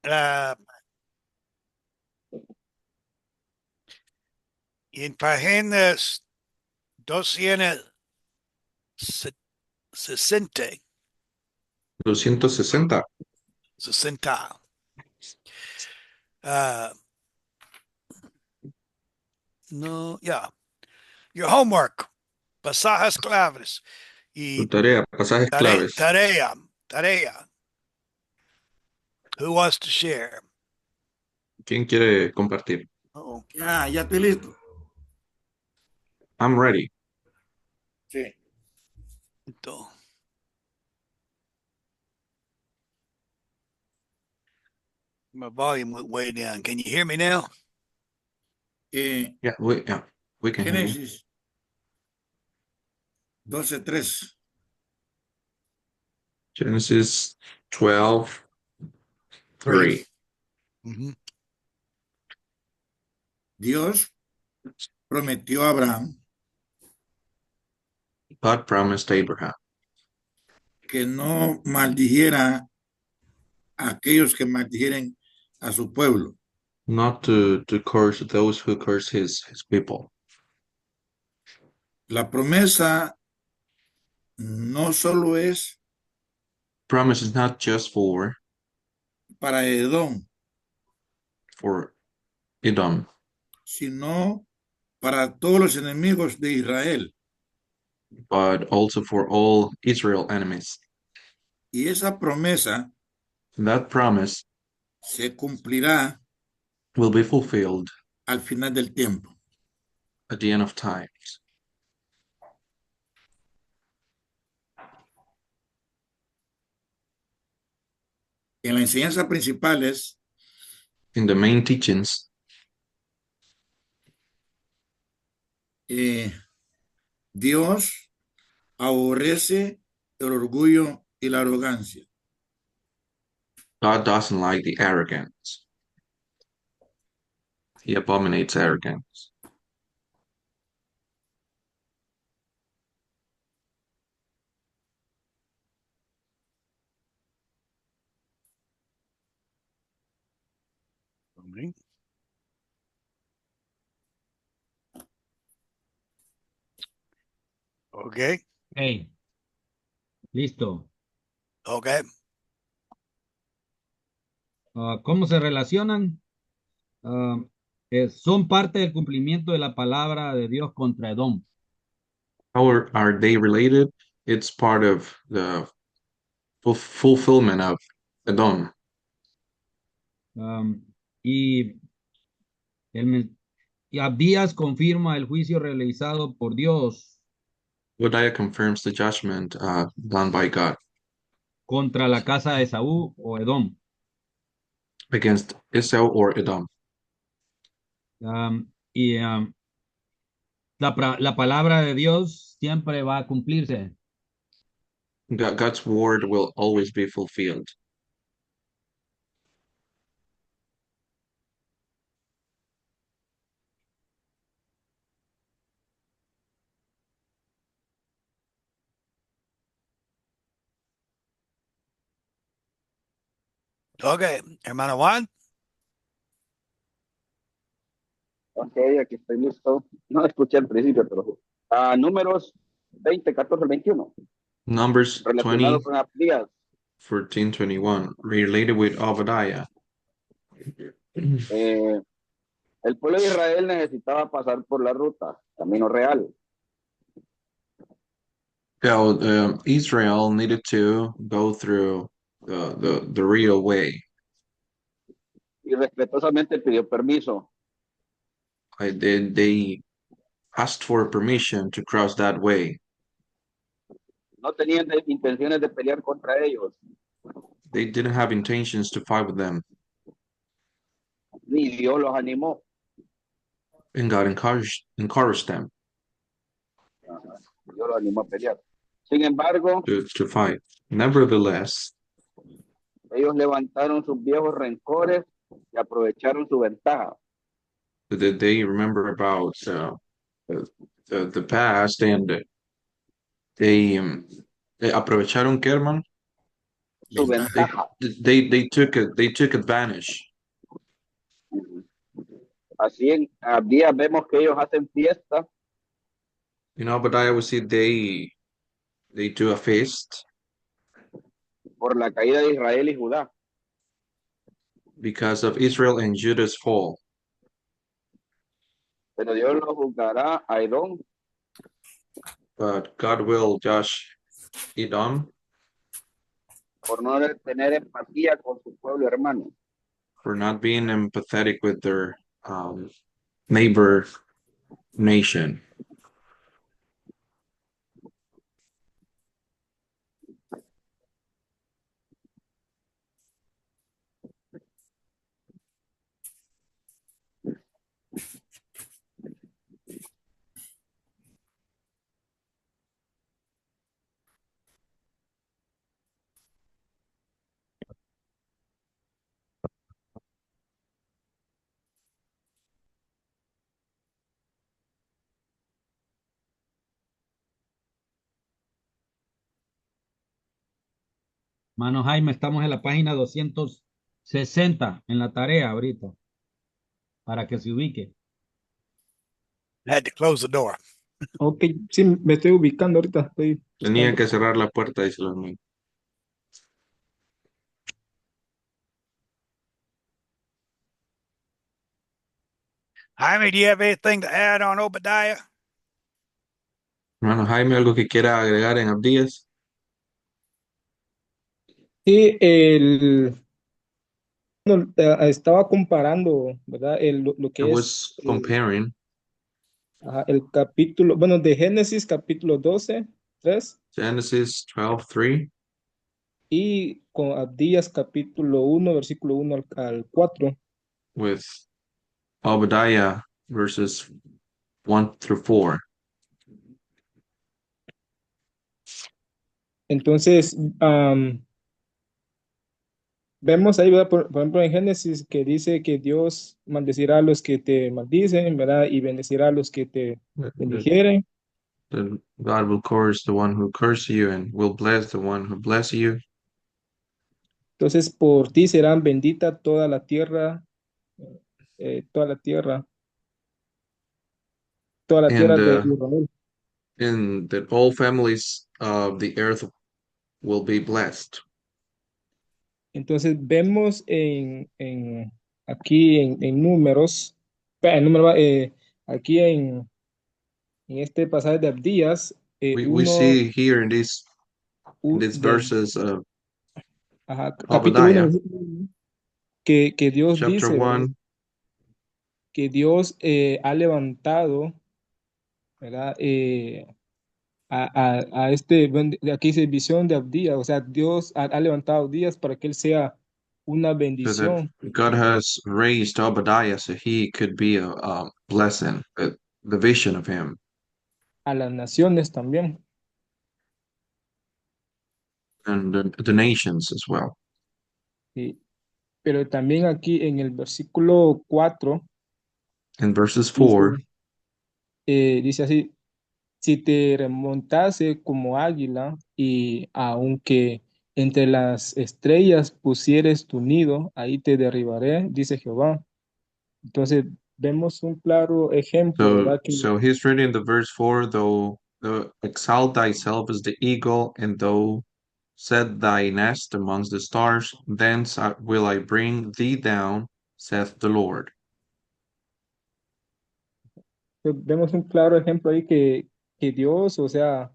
ah, en páginas 260, 260. 60. Uh, no, yeah. Your homework, pasajes claves Tu y tarea, pasajes claves. tarea. Who wants to share? ¿Quién quiere compartir? Oh, Ya estoy listo. I'm ready. Sí. esto. My volume went way down. Can you hear me now? Eh, Yeah, we can hear you. Génesis 12:3. Genesis 12, Three. 3. Mm-hmm. Dios prometió a Abraham God promised Abraham que no maldijera a aquellos que maldijeren a su pueblo. not to curse those who curse his people. La promesa no solo es Promise is not just para Edom, for Edom, sino para todos los enemigos de Israel. but also for all Israel enemies. Y esa promesa That promise se cumplirá will be fulfilled al final del tiempo. at the end of times. En la enseñanza principal es In the main teachings, Dios aborrece el orgullo y la arrogancia. God doesn't like the arrogance. He abominates arrogance. Okay. Hey, listo. Okay. ¿Cómo se relacionan? Ah, son parte del cumplimiento de la palabra de Dios contra Edom. How are they related? It's part of the fulfillment of Edom. Um, y, y Abdías confirma el juicio realizado por Dios Hodiah confirms the judgment done by God contra la casa de Saúl o Edom. against Esau or Edom. La palabra de Dios siempre va a cumplirse. God's word will always be fulfilled. Okay. Hermano Juan. Ok, aquí estoy listo. No escuché al principio, pero números 20, 14, 21, Numbers relacionado 20, con Abdías. 14, 21, related with Obadiah. Eh, el pueblo de Israel necesitaba pasar por la ruta, camino real, Israel needed to go through the real way. y respetuosamente pidió permiso. They asked for permission to cross that way. No tenían intenciones de pelear contra ellos, They didn't have intentions to fight with them, ni Dios los animó. and God encouraged them Dios los animó a pelear. Sin embargo, to fight. Nevertheless, ellos levantaron sus viejos rencores y aprovecharon su ventaja. they remember about the past, and they aprovecharon que, hermano. su Ventaja. ventaja. they took advantage. Ujú. Así en Abdías vemos que ellos hacen fiesta You know, but I always see they do a feast por la caída de Israel y Judá. because of Israel and Judah's fall. Pero Dios lo juzgará a Edom But God will judge Edom por no tener empatía con su pueblo hermano. for not being empathetic with their neighbor nation. Mano Jaime, estamos en la página 260 en la tarea ahorita, para que se ubique. Had to close the door. Ok, sí, me estoy ubicando ahorita. Estoy Tenía buscando. que cerrar la puerta, dice los niños. Jaime, do you have anything to add on Obadiah? Hermano Jaime, ¿algo que quiera agregar en Abdías? Sí, bueno, estaba comparando, ¿verdad? Lo I que was es comparing ajá, el capítulo, bueno, de Génesis, capítulo 12, 3, Genesis 12:3 y con Abdías, capítulo 1, versículo 1 al 4. with Obadiah verses 1 through 4. Entonces, vemos ahí, ¿verdad? Por ejemplo, en Génesis que dice que Dios maldecirá a los que te maldicen, ¿verdad? Y bendecirá a los que te That bendijeren. God will curse the one who curses you and will bless the one who blesses you. Entonces, por ti serán bendita toda la tierra, toda la tierra, toda la tierra And de Israel. and that all families of the earth will be blessed. Entonces, vemos aquí en números, aquí en este pasaje de Abdías, We see here in these del verses of capítulo 1, Obadiah, que Dios chapter dice, ¿verdad? 1, Que Dios ha levantado, ¿verdad? Bueno, aquí dice visión de Abdías, o sea, Dios ha levantado Abdías para que él sea una so that bendición God has raised Obadiah so he could be a blessing, the vision of him, a las naciones también. and the nations as well. Sí. Pero también aquí en el versículo 4 In verses 4, dice, dice así, si te remontase como águila y aunque entre las estrellas pusieres tu nido, ahí te derribaré, dice Jehová. Entonces vemos un claro ejemplo, ¿verdad? so he's reading the verse 4, though exalt thyself as the eagle, and thou set thy nest amongst the stars, thence will I bring thee down, saith the Lord. Vemos un claro ejemplo ahí que Dios, o sea,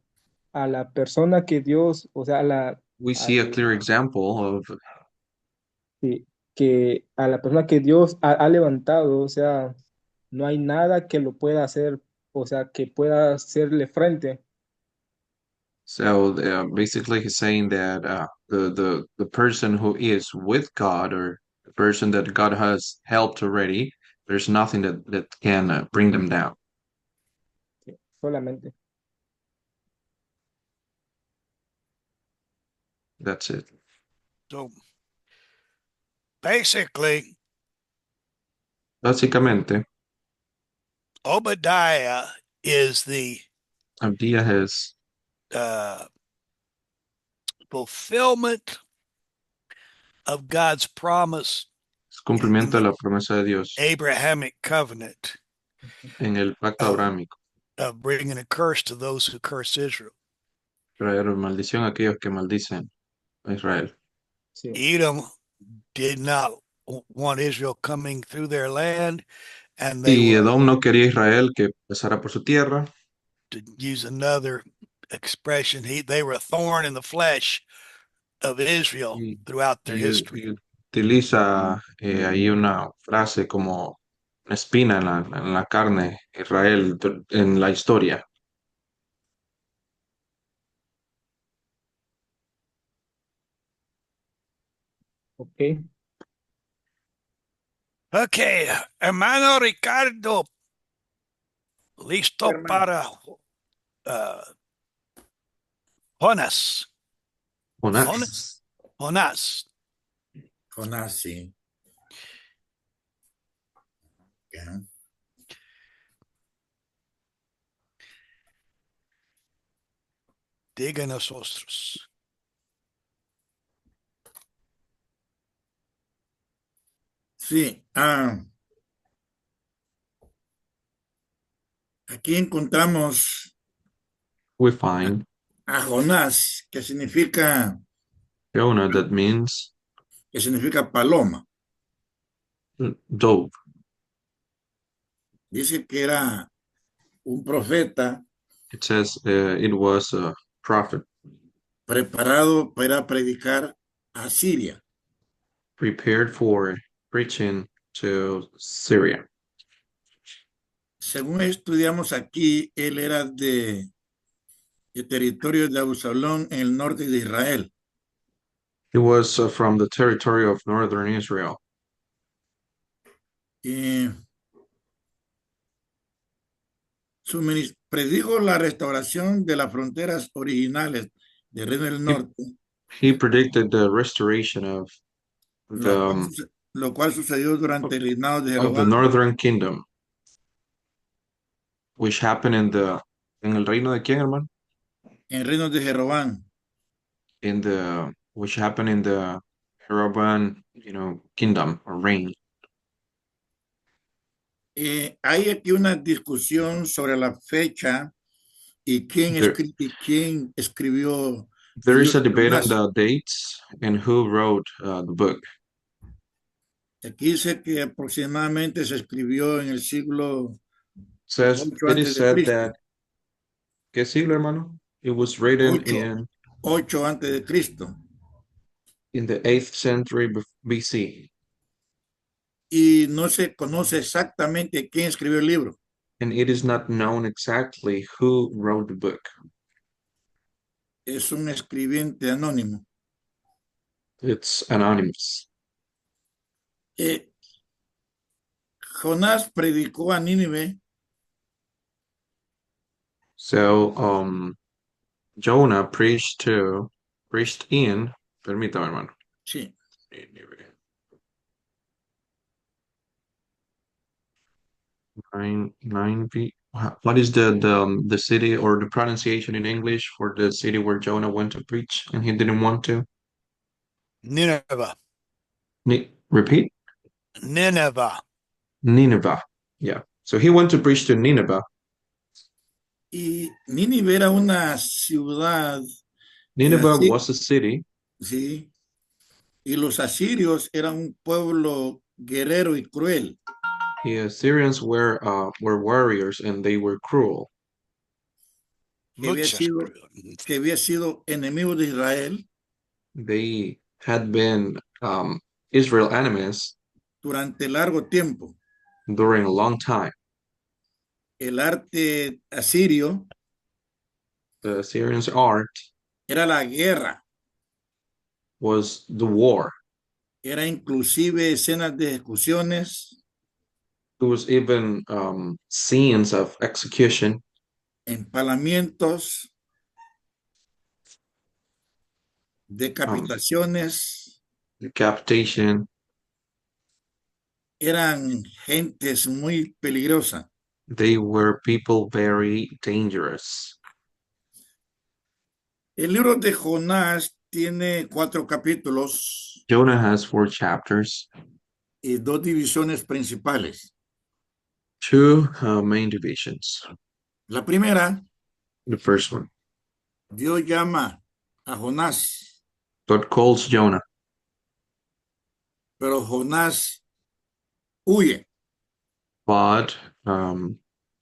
a la persona que Dios, o sea, We see a clear example of que a la persona que Dios ha levantado, o sea, no hay nada que lo pueda hacer, o sea, que pueda hacerle frente. so basically he's saying that the person who is with God, or the person that God has helped already, there's nothing that can bring them down. Sí, solamente. That's it. So basically, Básicamente, Obadiah is the Abdiya has uh, fulfillment of God's promise, Es cumplimiento de la promesa de Dios Abrahamic covenant en el pacto Oh. abrámico. of bringing a curse to those who curse Israel. Traer maldición a aquellos que maldicen a Israel. Sí. Edom did not want Israel coming through their land, and they Y were, Edom no quería a Israel que pasara por su tierra. to use another expression, they were a thorn in the flesh of Israel Y, throughout their y- history. y utiliza ahí una frase como una espina en la carne, Israel, en la historia. Ok. Okay, hermano Ricardo, listo Hermano. para Jonás. Jonás. Jonás. Jonás, sí. Ya. Diga nosotros. Sí. Aquí encontramos We find a Jonás, que significa Jonah, that means paloma. dove. Dice que era un profeta It says it was a prophet preparado para predicar a Siria. prepared for preaching to Syria. Según estudiamos aquí, él era de territorio de Absalón en el norte de Israel. He was from the territory of northern Israel. Y predijo la restauración de las fronteras originales del Reino del Norte, He predicted the restoration of lo cual sucedió durante el reinado de the Jeroboam northern kingdom, which happened en el reino de quién, hermano? en el reino de Jeroboam. Which happened in the Jeroboam, kingdom or reign. Hay aquí una discusión sobre la fecha y quién escribió. There el is a libro de debate on Jonás. the dates and who wrote the book. Aquí dice que aproximadamente se escribió en el siglo Says 8 it antes is de said Cristo. that ¿qué siglo, hermano? It was written 8 antes de Cristo. in the 8th century BC, Y no se conoce exactamente quién escribió el libro. and it is not known exactly who wrote the book. Es un escribiente anónimo. It's anonymous. Jonás predicó a Nínive So Jonah preached in, permítame, hermano. sí, What is the city or the pronunciation in English for the city where Jonah went to preach and he didn't want to? Nineveh. Repeat? Nineveh. Nineveh. Yeah. So he went to preach to Nineveh. y Nínive era una ciudad, Nineveh sí, was a city, sí, y los asirios eran un pueblo guerrero y cruel. the Assyrians were warriors and they were cruel. Muchas. Que había sido enemigo de Israel They had been Israel enemies durante largo tiempo. during a long time. El arte asirio The Assyrians' art era la guerra, was the war. era inclusive escenas de ejecuciones, There was even scenes of execution, empalamientos, decapitaciones. decapitation. Eran gentes muy peligrosas. They were people very dangerous. El libro de Jonás tiene 4 capítulos Jonah has 4 chapters, y 2 divisiones principales. 2 main divisions. La primera, The first one, Dios llama a Jonás, God calls Jonah, pero Jonás huye. but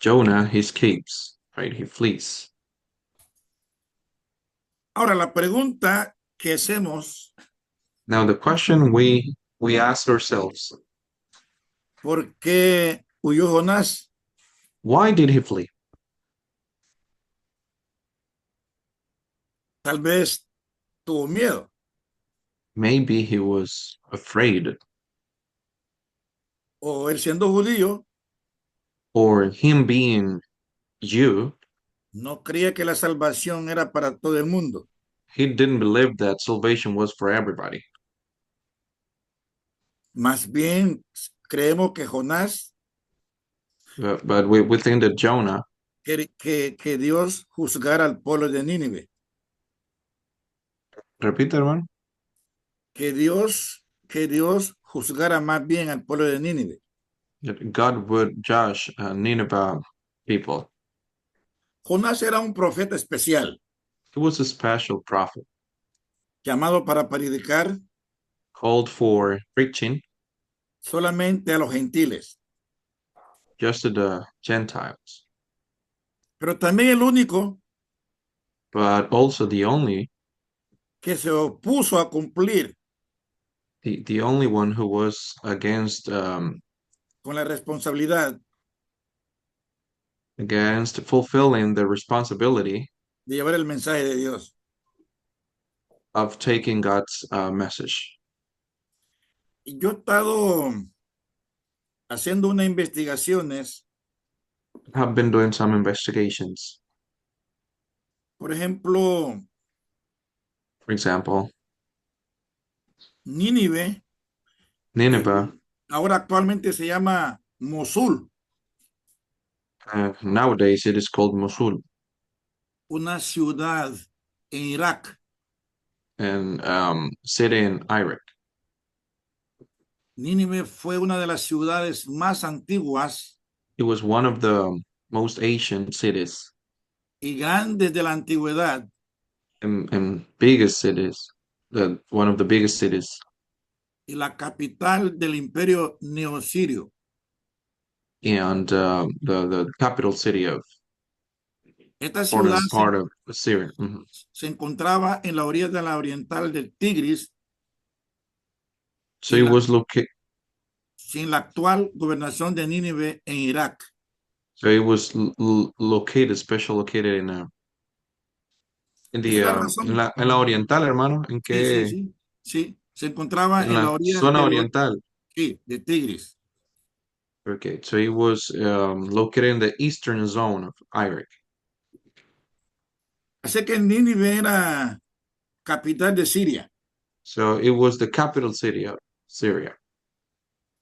Jonah, he escapes, right? He flees. Ahora, la pregunta que hacemos, Now, the question we ask ourselves, ¿por qué huyó Jonás? why did he flee? Tal vez tuvo miedo, Maybe he was afraid, o él siendo judío, or him being Jew, no creía que la salvación era para todo el mundo. he didn't believe that salvation was for everybody. Más bien creemos que Jonás, But we think that Jonah, que Dios juzgara al pueblo de Nínive, repeat that one, que Dios juzgara más bien al pueblo de Nínive. that God would judge Nineveh people. Jonás era un profeta especial, He was a special prophet llamado para predicar called for preaching solamente a los gentiles, just to the Gentiles, pero también el único but also the only cumplir the only one who was against con la responsabilidad against fulfilling the responsibility de llevar el mensaje de Dios. of taking God's message. Y yo he estado haciendo unas investigaciones, Have been doing some investigations. por ejemplo, For example, Nínive, Nineveh, ahora actualmente se llama Mosul, nowadays it is called Mosul, una ciudad en Irak. and city in Iraq. Nínive fue una de las ciudades más antiguas It was one of the most ancient cities y grandes de la antigüedad, and biggest cities, one of the biggest cities, y la capital del imperio neosirio. and the capital city of Esta ciudad northern part of Syria. Mhm. se encontraba en la orilla de la oriental del Tigris, So it was located. sin la actual gobernación de Nínive en Irak. So it was located, special located in the Esa es la razón. en la oriental, hermano, en Sí, que sí. Se encontraba en en la la orilla zona oriental. sí, de Tigris. Okay, so it was located in the eastern zone of Iraq. Así que Nínive era capital de Siria. So it was the capital city of Syria.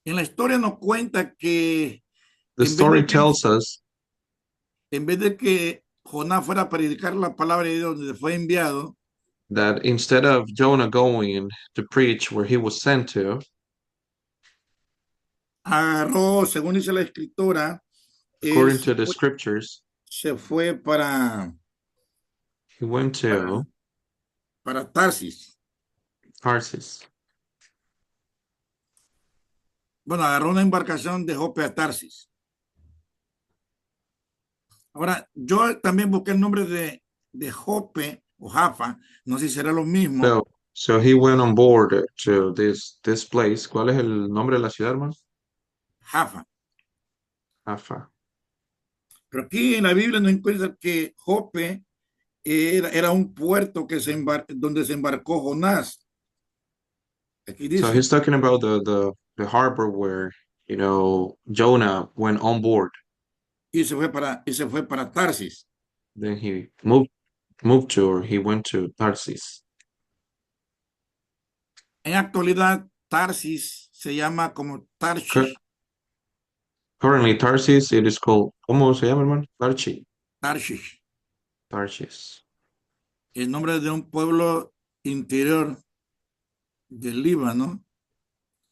En la historia nos cuenta que The En vez de story que- tells us en vez de que Jonás fuera a predicar la palabra de Dios donde fue enviado, that instead of Jonah going to preach where he was sent to, agarró, según dice la escritura, according to the scriptures, se fue para he went to Tarsis. Tarsus. Bueno, agarró una embarcación de Jope a Tarsis. Ahora, yo también busqué el nombre de Jope o Jaffa, no sé si será lo mismo. So he went on board to this place. ¿Cuál es el nombre de la ciudad, hermano? Jaffa. Jaffa. Pero aquí en la Biblia no encuentra que Jope era un puerto que donde se embarcó Jonás. Aquí So dice, he's talking about the harbor where, Jonah went on board. y se fue para Tarsis. Then he moved to, or he went to Tarsus. En actualidad, Tarsis se llama como Tarshish. Currently, Tarsus, it is called, ¿cómo se llama, hermano? Tarshish. Tarsus. El nombre de un pueblo interior del Líbano.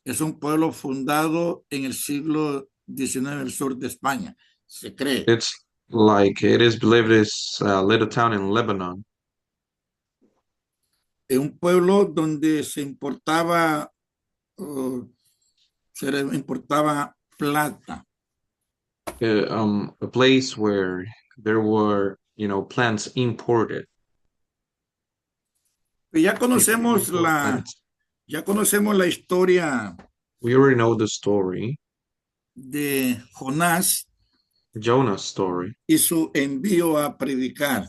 Es un pueblo fundado en el siglo XIX en el sur de España, se cree. It's like it is believed it's a little town in Lebanon. Es un pueblo donde se importaba, se importaba plata. A place where there were, plants imported. Y ya conocemos Import plants. ya conocemos la historia We already know the story, de Jonás Jonah's story, y su envío a predicar.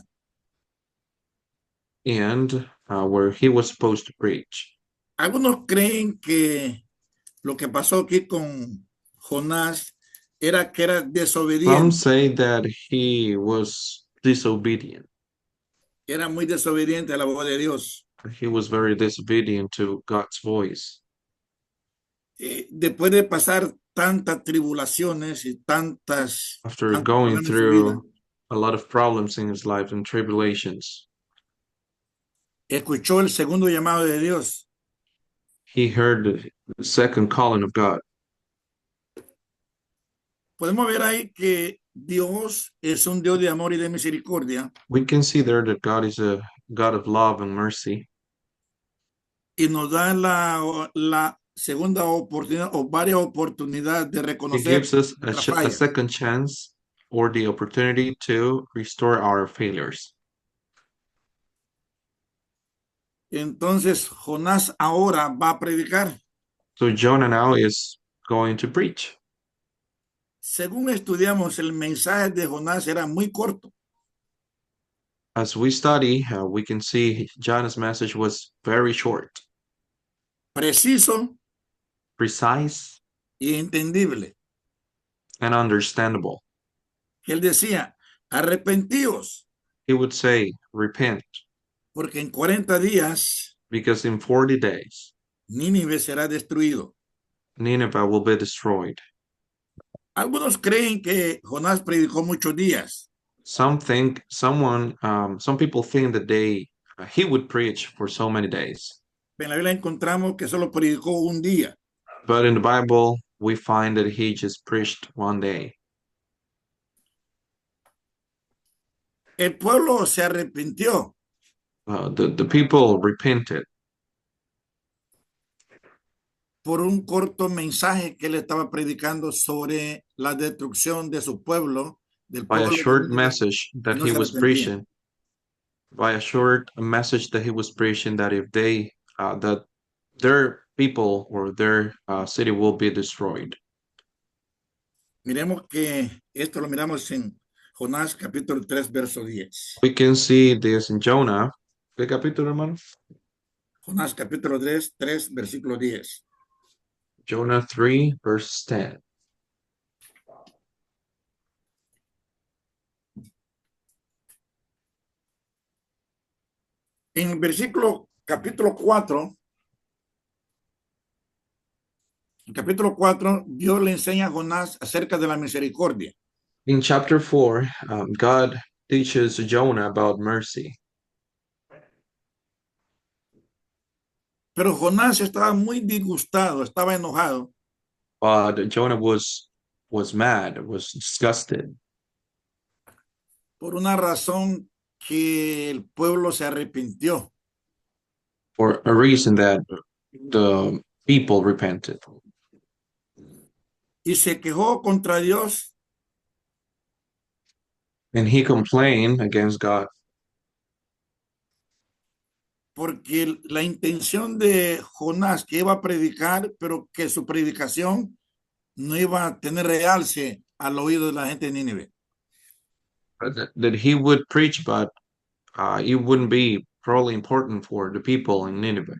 and where he was supposed to preach. Algunos creen que lo que pasó aquí con Jonás era que era Some desobediente, say that he was disobedient. era muy desobediente a la voz de Dios. He was very disobedient to God's voice. Después de pasar tantas tribulaciones y tantos After going problemas en su through vida, a lot of problems in his life and tribulations, escuchó el segundo llamado de Dios. he heard the second calling of God. Podemos ver ahí que Dios es un Dios de amor y de misericordia We can see there that God is a God of love and mercy, y nos da la segunda oportunidad o varias oportunidades de He reconocer gives us a nuestra falla. second chance or the opportunity to restore our failures. Entonces Jonás ahora va a predicar. So Jonah now is going to preach. Según estudiamos, el mensaje de Jonás era muy corto, As we study, we can see Jonah's message was very short, preciso precise, y entendible. and understandable. Él decía, arrepentíos, He would say, repent, porque en 40 días because in 40 days, Nínive será destruido. Nineveh will be destroyed. Algunos creen que Jonás predicó muchos días, Some people think that he would preach for so many days. pero en la Biblia encontramos que solo predicó un día. But in the Bible, we find that he just preached one day. El pueblo se arrepintió, The people repented por un corto mensaje que él estaba predicando sobre la destrucción de su pueblo, del by a pueblo short de message that no he se was arrepentían. preaching. By a short message that he was preaching that if that their people or their city will be destroyed. Miremos que esto lo miramos en Jonás capítulo 3, verso 10. We can see this in Jonah. ¿Qué capítulo, hermano? Jonás capítulo 3, versículo 10. Jonah 3, verse 10. En el versículo capítulo 4, Dios le enseña a Jonás acerca de la misericordia. In chapter 4, God teaches Jonah about mercy. Pero Jonás estaba muy disgustado, estaba enojado, But Jonah was mad, was disgusted por una razón que el pueblo se arrepintió. for a reason that the people repented. Y se quejó contra Dios And he complained against God porque la intención de Jonás que iba a predicar, pero que su predicación no iba a tener realce al oído de la gente de Nínive. that he would preach, but it wouldn't be probably important for the people in Nineveh.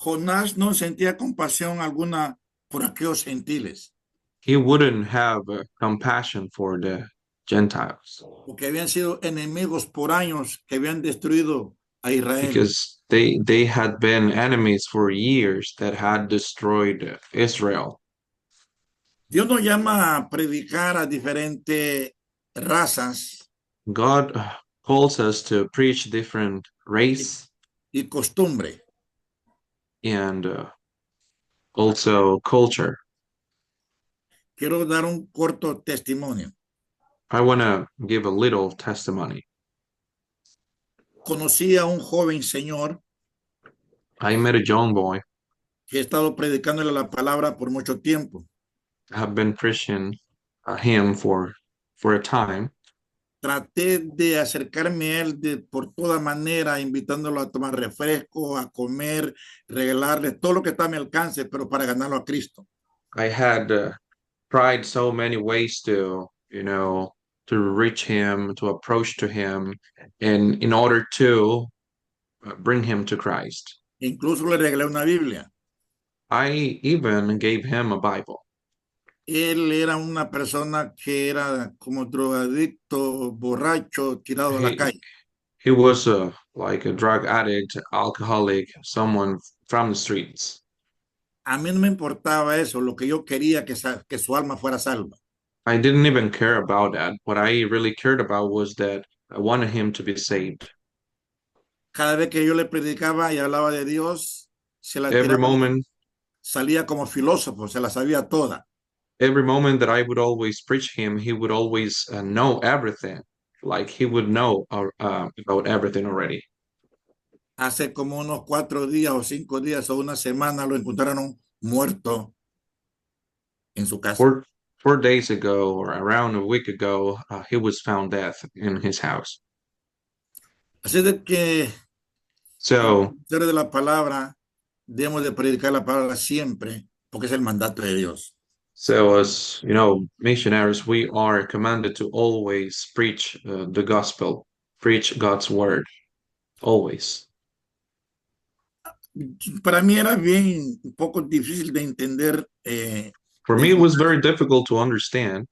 Jonás no sentía compasión alguna por aquellos gentiles, He wouldn't have compassion for the Gentiles porque habían sido enemigos por años que habían destruido a Israel. because they had been enemies for years that had destroyed Israel. Dios nos llama a predicar a diferentes razas God calls us to preach different race y costumbre. and also culture. Quiero dar un corto testimonio. I want to give a little testimony. Conocí a un joven señor I met a young boy. que he estado predicándole la palabra por mucho tiempo. I have been preaching him for a time. Traté de acercarme a él por toda manera, invitándolo a tomar refresco, a comer, regalarle todo lo que está a mi alcance, pero para ganarlo a Cristo. I had tried so many ways to, to reach him, to approach to him, and in order to bring him to Christ. Incluso le regalé una Biblia. I even gave him a Bible. Él era una persona que era como drogadicto, borracho, tirado a la He calle. he was like a drug addict, alcoholic, someone from the streets. A mí no me importaba eso, lo que yo quería que su alma fuera salva. I didn't even care about that. What I really cared about was that I wanted him to be saved. Cada vez que yo le predicaba y hablaba de Dios, se la Every tiraba, moment, salía como filósofo, se la sabía toda. every moment that I would always preach him, he would always know everything. Like he would know about everything already. Hace como unos 4 días o 5 días o una semana lo encontraron muerto en su casa. 4 days ago or around a week ago, he was found dead in his house. Así de que So, de la palabra, debemos de predicar la palabra siempre, porque es el mandato de Dios. so as you know, missionaries, we are commanded to always preach the gospel, preach God's word, always. Para mí era bien un poco difícil de entender, For me, it was very difficult to understand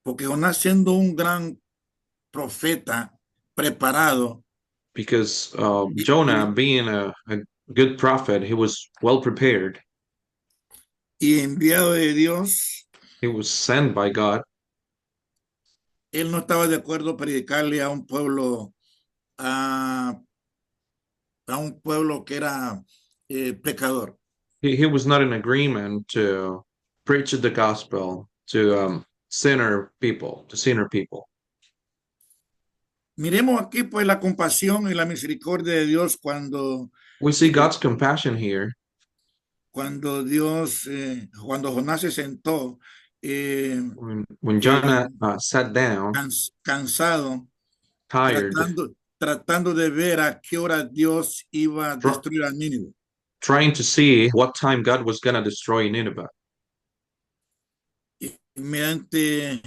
porque Jonás, siendo un gran profeta preparado, because Jonah, being a good prophet, he was well prepared. y enviado de Dios, He was sent by God. él no estaba de acuerdo predicarle a un pueblo, a un pueblo que era pecador. He was not in agreement to preach the gospel to sinner people, to sinner people. Miremos aquí pues la compasión y la misericordia de Dios We see God's compassion here cuando Dios, cuando Jonás se sentó when Jonah sat down, cansado, tired, tratando de ver a qué hora Dios iba a Tr- destruir a Nínive. trying to see what time God was going to destroy Nineveh. Y mediante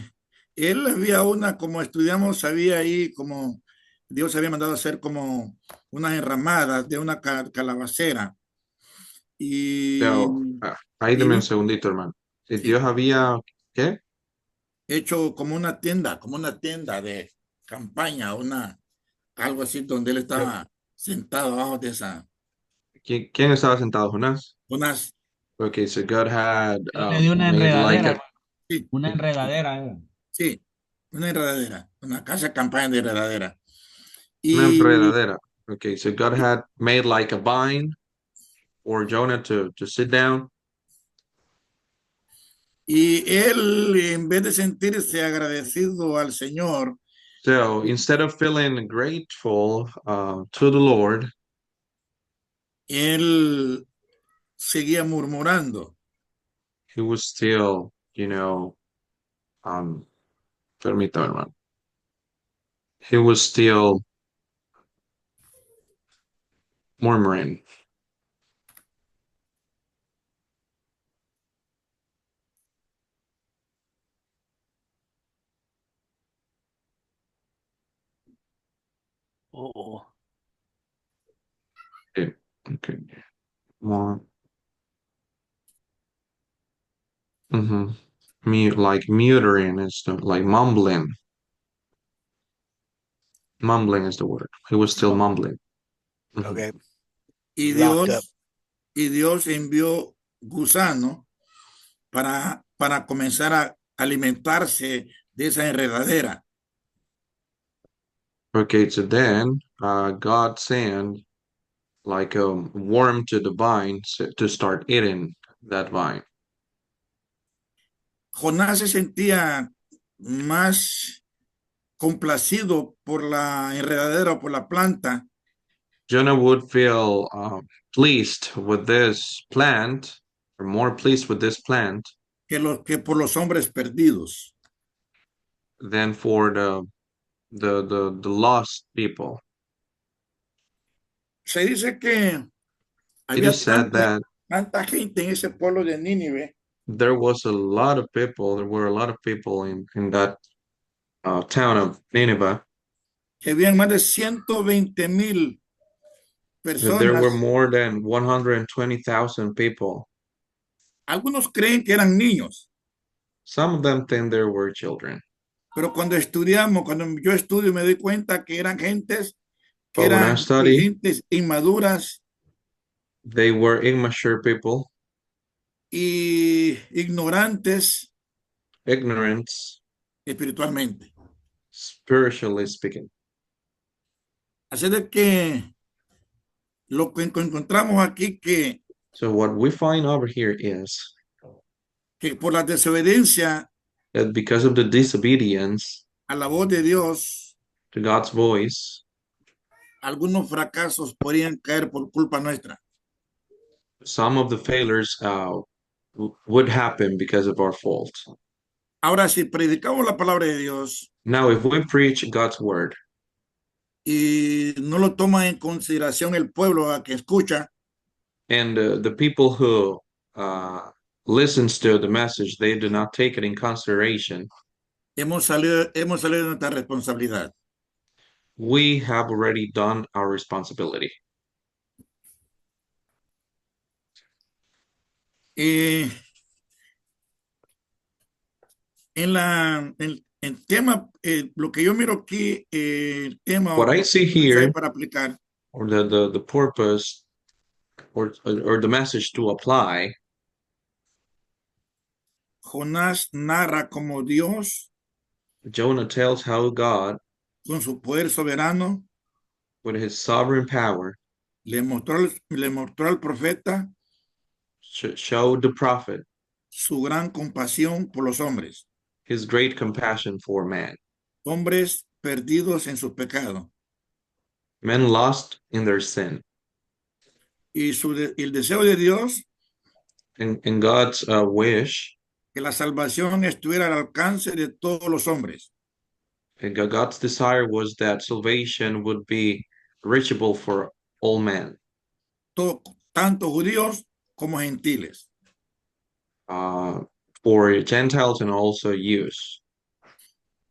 él había una, como estudiamos, había ahí como Dios había mandado a hacer como unas enramadas de una calabacera. Y, So, ahí deme un segundito, hermano. Sí. Dios había, ¿qué? hecho como una tienda de campaña, algo así donde él estaba sentado abajo de esa, ¿Quién estaba sentado, Jonás? unas, Okay, so God had Le dio una made like enredadera, sí, una enredadera. sí, una enredadera, una casa de campaña de enredadera. una Y, enredadera. Okay, so God had made like a vine for Jonah to sit down. y él, en vez de sentirse agradecido al Señor, So instead of feeling grateful to the Lord, él seguía murmurando. he was still, permítame, hermano. He was still murmuring. Oh, Okay. More. Like muttering is like mumbling. Mumbling is the word. He was still mumbling. Mhm. okay. Y Locked up. Dios envió gusano para comenzar a alimentarse de esa enredadera. Okay, so then God sent like a worm to the vine to start eating that vine. Jonás se sentía más complacido por la enredadera o por la planta Jonah would feel pleased with this plant, or more pleased with this plant que por los hombres perdidos. than for the lost people. Se dice que It había is said that tanta gente en ese pueblo de Nínive there was a lot of people, there were a lot of people in that town of Nineveh, que habían más de 120,000 that there were personas. more than 120,000 people. Algunos creen que eran niños, Some of them think there were children. pero cuando yo estudio me doy cuenta que eran gentes que But when I eran study, gentes inmaduras they were immature people, y ignorantes ignorance, espiritualmente. spiritually speaking. Así de que lo que encontramos aquí So what we find over here is que por la desobediencia that because of the disobedience a la voz de Dios, to God's voice, algunos fracasos podrían caer por culpa nuestra. some of the failures would happen because of our fault. Ahora, si predicamos la palabra de Dios Now, if we preach God's word y no lo toma en consideración el pueblo a que escucha, and the people who listens to the message, they do not take it in consideration, hemos salido de nuestra responsabilidad. we have already done our responsibility. En el tema, lo que yo miro aquí, el tema What I see here, para aplicar, or the purpose, or the message to apply, Jonás narra como Dios, Jonah tells how God, con su poder soberano, with his sovereign power, le mostró al profeta showed the prophet su gran compasión por los hombres, his great compassion for man. hombres perdidos en su pecado. Men lost in their sin. Y el deseo de Dios, And God's wish, que la salvación estuviera al alcance de todos los hombres. and God's desire was that salvation would be reachable for all men, Tanto judíos como gentiles. for Gentiles and also Jews.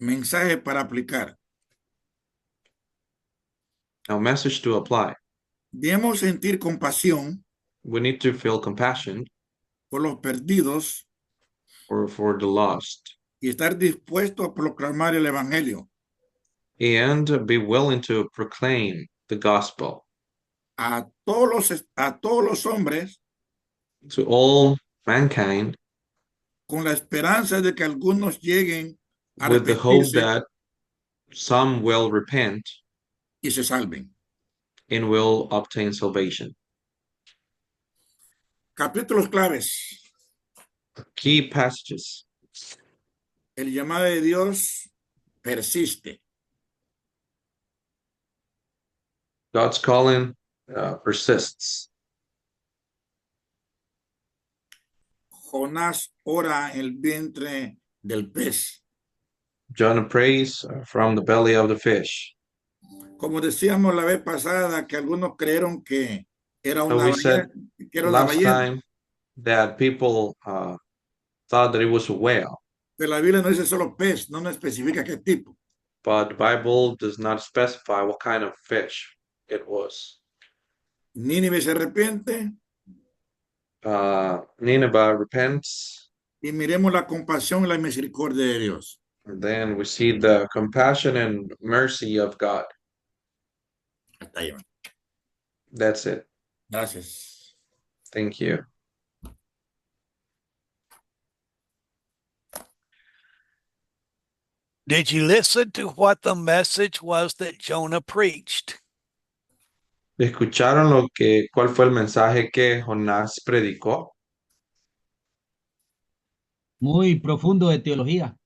Mensaje para aplicar. Now, message to apply. Debemos sentir compasión We need to feel compassion por los perdidos for the lost y estar dispuesto a proclamar el evangelio and be willing to proclaim the gospel a todos los hombres to all mankind con la esperanza de que algunos lleguen a with the hope arrepentirse that some will repent y se salven. and will obtain salvation. Capítulos claves. Key passages. El llamado de Dios persiste. God's calling persists. Jonás ora en el vientre del pez. Jonah prays from the belly of the fish. Como decíamos la vez pasada, que algunos creyeron que era una we said ballena, que era una last ballena. time that people thought that it was a whale, Pero la Biblia no dice solo pez, no nos especifica qué tipo. but the Bible does not specify what kind of fish it was. Nínive se arrepiente Nineveh repents, y miremos la compasión y la misericordia de Dios. and then we see the compassion and mercy of God. Hasta ahí. That's it. Gracias. Thank you. Did you listen to what the message was that Jonah preached? ¿Escucharon cuál fue el mensaje que Jonás predicó? Muy profundo de teología.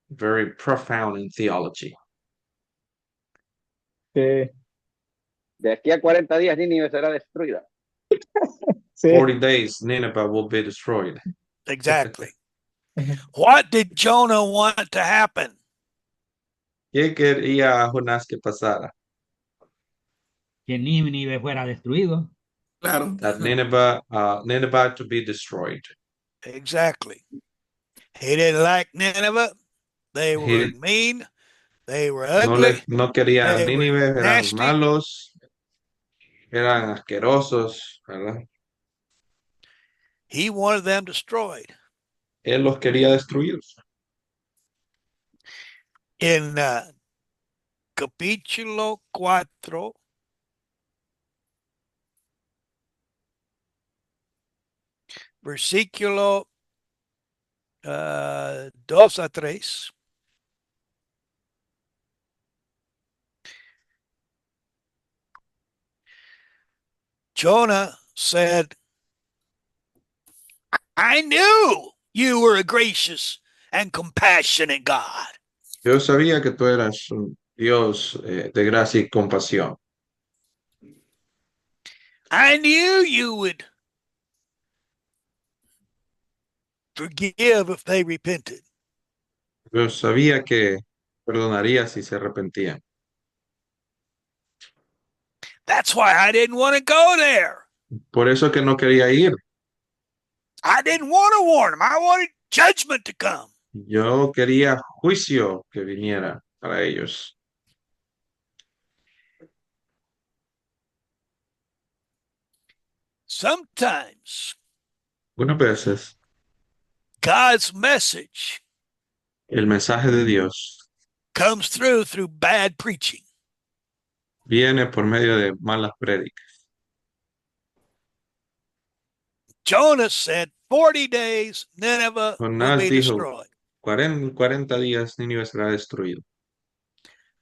Very profound in theology. Sí, De aquí a 40 días Nínive será destruida. sí. 40 days, Nineveh will be destroyed. Exactly. What did Jonah want to happen? ¿Qué quería Jonás que pasara? Que Nínive fuera destruido. Claro. That Nineveh to be destroyed. Exactly. He didn't like Nineveh. They He were did- mean. They were no, ugly. no quería They were Nínive, eran nasty. malos, eran asquerosos, ¿verdad? He wanted them destroyed. Él los quería destruir. In capítulo 4, versículo 2 a 3. Jonah said, I knew you were a gracious and compassionate God. Yo sabía que tú eras un Dios de gracia y compasión. I knew you would forgive if they repented. Yo sabía que perdonaría si se arrepentían. That's why I didn't want to go there. Por eso que no quería ir. I didn't want to warn them. I wanted judgment to come. Yo quería juicio que viniera para ellos. Sometimes Algunas veces God's message el mensaje de Dios comes through bad preaching. viene por medio de malas prédicas. Jonah said 40 days Nineveh will Jonás be dijo, destroyed. 40 días Nínive será destruido.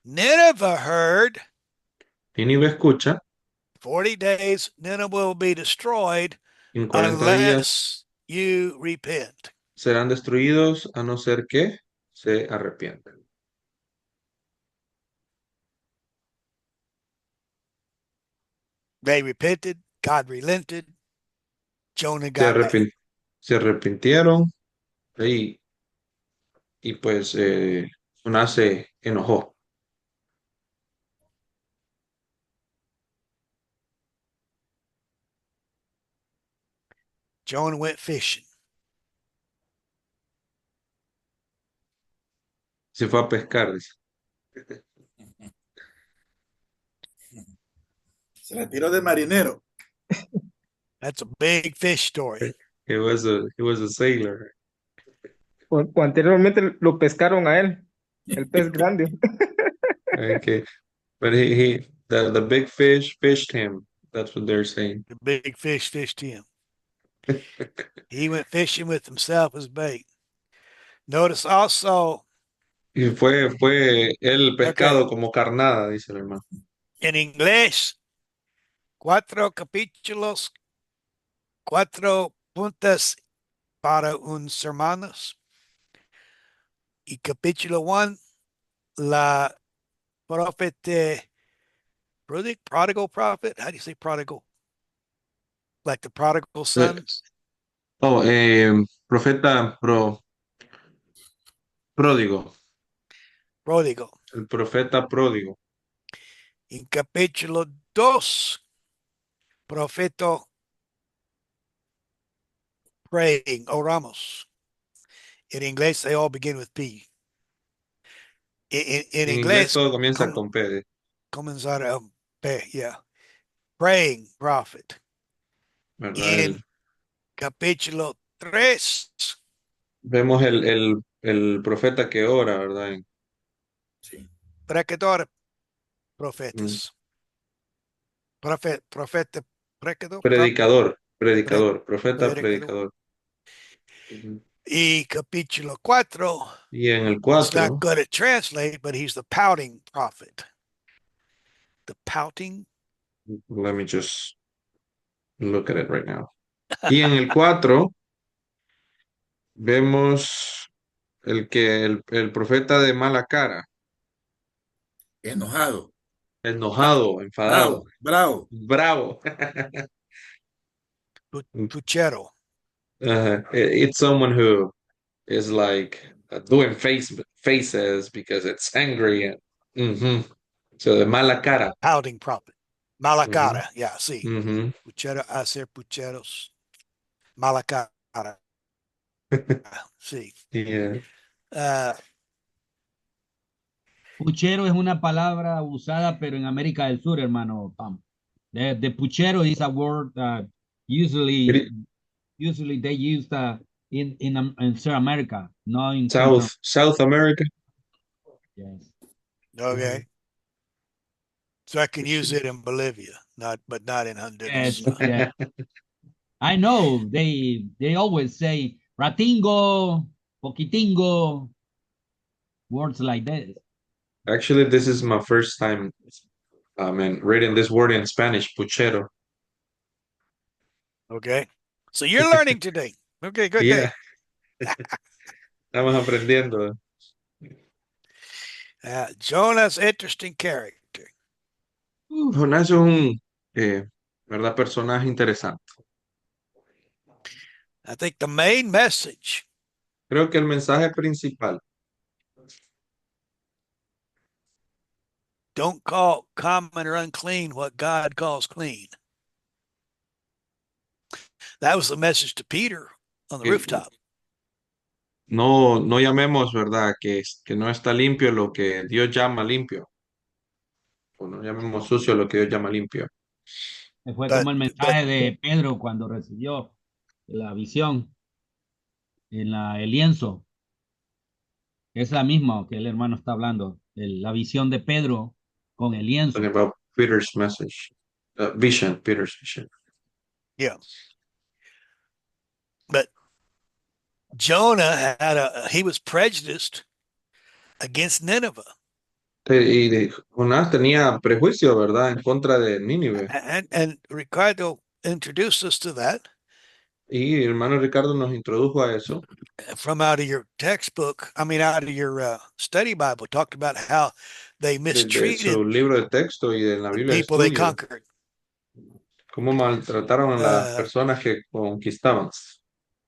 Nineveh heard Nínive escucha, 40 days Nineveh will be destroyed en 40 días unless you repent. serán destruidos a no ser que se arrepientan. They repented, God relented, Jonah Se, got mad. se arrepintieron y, y pues Jonás se enojó. Jonah went fishing. Se fue a pescar, dice. Se retiró de marinero. That's a big fish story. He was a sailor. O anteriormente lo pescaron a él, el pez grande. Okay. But the big fish fished him. That's what they're saying. The big fish fished him. He went fishing with himself as bait. Notice also Y fue el pescado Okay. como carnada, dice el hermano. in English, 4 capítulos, 4 puntas para un sermanos. Y capítulo 1, la profeta prodigal prophet. How do you say prodigal? Like the prodigal son? Oh, profeta pródigo. Prodigal. El profeta pródigo. En capítulo 2, profeta praying, oramos. In English, they all begin with P. In En inglés inglés, todo comienza con P. comenzar P, yeah. Praying prophet. ¿Verdad? En capítulo 3, Vemos el profeta que ora, ¿verdad? Sí. predicador, profetas. Profeta, predicador. Predicador, profeta Predicador. predicador. Ujú. Y capítulo 4, Y en el it's not 4, good at translate, but he's the pouting prophet. the pouting. Let me just look at it right now. Y en el 4 vemos el profeta de mala cara, Enojado, enojado, enfadado, bravo, bravo. bravo. Puchero. It's someone who is like doing faces because it's angry and mhm. So de mala cara. Pouting prophet. Malacara. Mhm, Yeah, see. mhm. Puchero, hacer pucheros. Malacara. See. Yeah. Puchero es una palabra usada, pero en América del Sur, hermano Tom. The puchero is a word usually they use in South America, not in Central. South America. Yes. Okay. Mhm. So I can use it in Bolivia, but not in Honduras. Yes, yes. I know they always say ratingo, poquitingo, words like this. Actually, this is my first time reading this word in Spanish, puchero. Okay. So you're learning today. Okay, good Yeah, day. estamos aprendiendo. Jonah's interesting character. Jonás es un, ¿verdad? Personaje interesante. I think the main message Creo que el mensaje principal, don't call common or unclean what God calls clean. That was the message to Peter on the que rooftop. no llamemos, ¿verdad? Que no está limpio lo que Dios llama limpio. O no llamemos sucio lo que Dios llama limpio. Fue But como el but mensaje de Pedro cuando recibió la visión en el lienzo. Es la misma que el hermano está hablando, la visión de Pedro con el lienzo. Talking about Peter's message, vision, Peter's vision. yeah. But Jonah he was prejudiced against Nineveh. Y Jonás tenía prejuicio, ¿verdad? En contra de Nínive. And Ricardo introduced us to that Y hermano Ricardo nos introdujo a eso. from out of your textbook. I mean, out of your study Bible, talked about how they De su mistreated libro de texto y de la the Biblia de people they estudio, conquered, cómo maltrataron a las personas que conquistaban,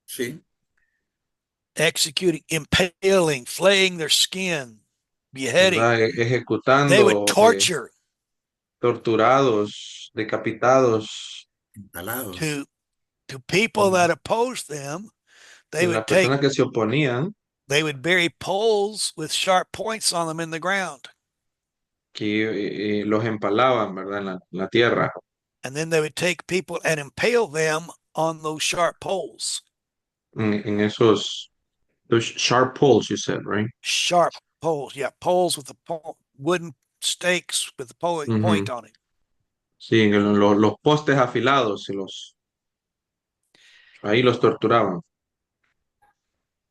Sí, executing, impaling, flaying their skin, beheading. ¿verdad? They would Ejecutando, torture torturados, decapitados. empalados. to people that opposed them. They Las would take personas que se oponían, they would bury poles with sharp points on them in the ground, que los empalaban, ¿verdad? En la tierra. and then they would take people and impale them on those sharp poles. En esos those sharp poles, you said, right? Sharp poles, yeah, poles with the wooden stakes with the point Ujú. on it. Sí, los postes afilados ahí los torturaban.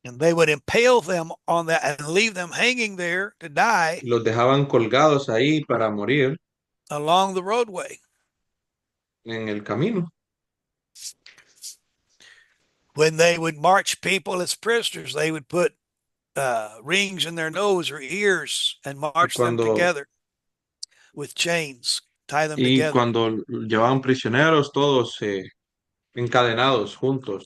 And they would impale them on that and leave them hanging there to die Los dejaban colgados ahí para morir along the roadway. en el camino. When they would march people as prisoners, they would put rings in their nose or ears and march them together with chains, tie them Y together. cuando llevaban prisioneros, todos encadenados juntos.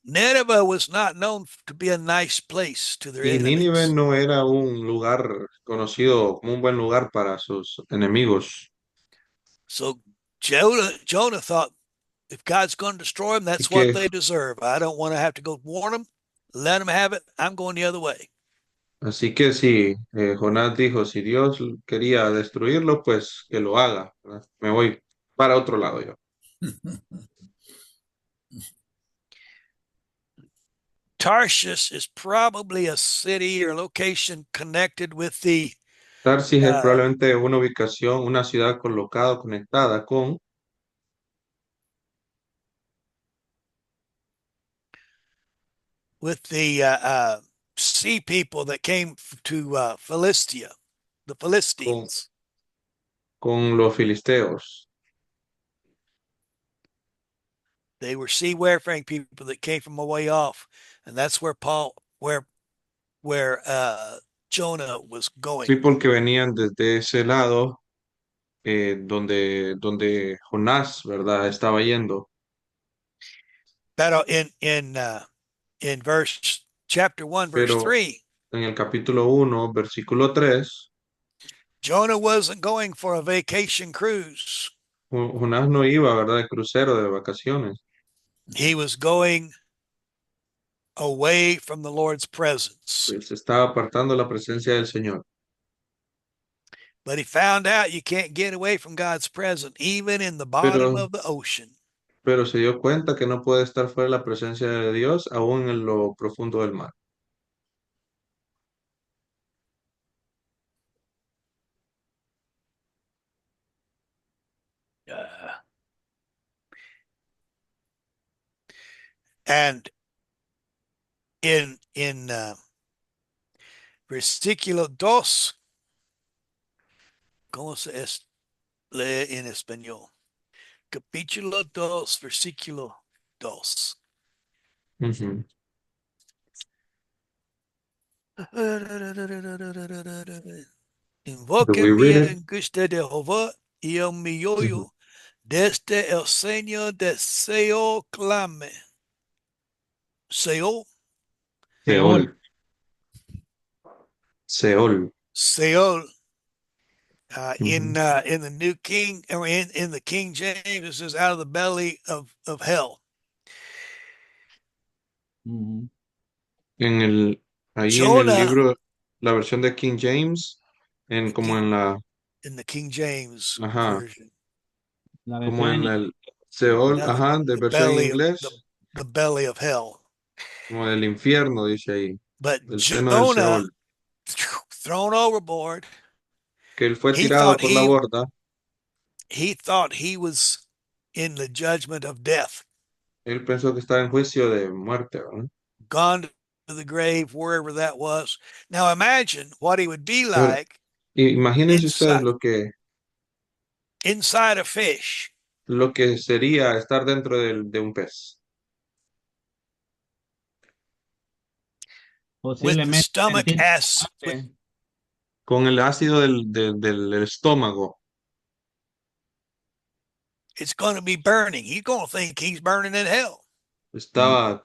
Nineveh was not known to be a nice place to their Y Nínive enemies. no era un lugar conocido como un buen lugar para sus enemigos. So Jonah thought, if God's going to destroy them, that's Y que- what they deserve. I don't want to have to go warn them. Let them have it. I'm going the other way. Así que sí, Jonás dijo, si Dios quería destruirlo, pues que lo haga, ¿verdad? Me voy para otro lado yo. Tarshish is probably a city or location connected with the Tarsis es probablemente una ubicación, una ciudad colocada, conectada con sea people that came to Philistia. the Philistines. con los filisteos. They were seafaring people that came from a way off, and that's where Jonah was going. Sí, porque venían desde ese lado donde Jonás, ¿verdad? Estaba yendo. Pero in chapter 1, verse Pero 3, en el capítulo 1, versículo 3, Jonah wasn't going for a vacation cruise. Jonás no iba, ¿verdad? De crucero, de vacaciones. He was going away from the Lord's presence. Él se estaba apartando de la presencia del Señor. But he found out you can't get away from God's presence, even in the bottom of the ocean. Pero se dio cuenta que no puede estar fuera de la presencia de Dios, aún en lo profundo del mar. And in versículo 2, ¿cómo se lee en español? Capítulo 2, versículo 2. Ujú. Invoquen read mi it? angustia de Jehová y el mi yoyo. Desde el Señor deseo clame. Seol. Seol. Seol. Seol. In Ujú. the New King, or in the King James, it says out of the belly of hell. Ujú. Ahí en el Jonah, libro, la versión de King James, como en la, in the King James ajá, version, La como versión en en el Seol, now ajá, de the versión en belly of inglés, the belly of hell. como del infierno, dice ahí, But del seno del Jonah, Seol, thrown overboard, que él fue he tirado thought por la he borda. he thought he was in the judgment of death, Él pensó que estaba en juicio de muerte, ¿verdad? gone to the grave, wherever that was. Now imagine what he would be Ahora, like imagínense ustedes inside a fish. lo que sería estar dentro de un pez, With the posiblemente stomach sentir as with, hambre. con el ácido del estómago. it's going to be burning. He's going to think he's burning in hell. Estaba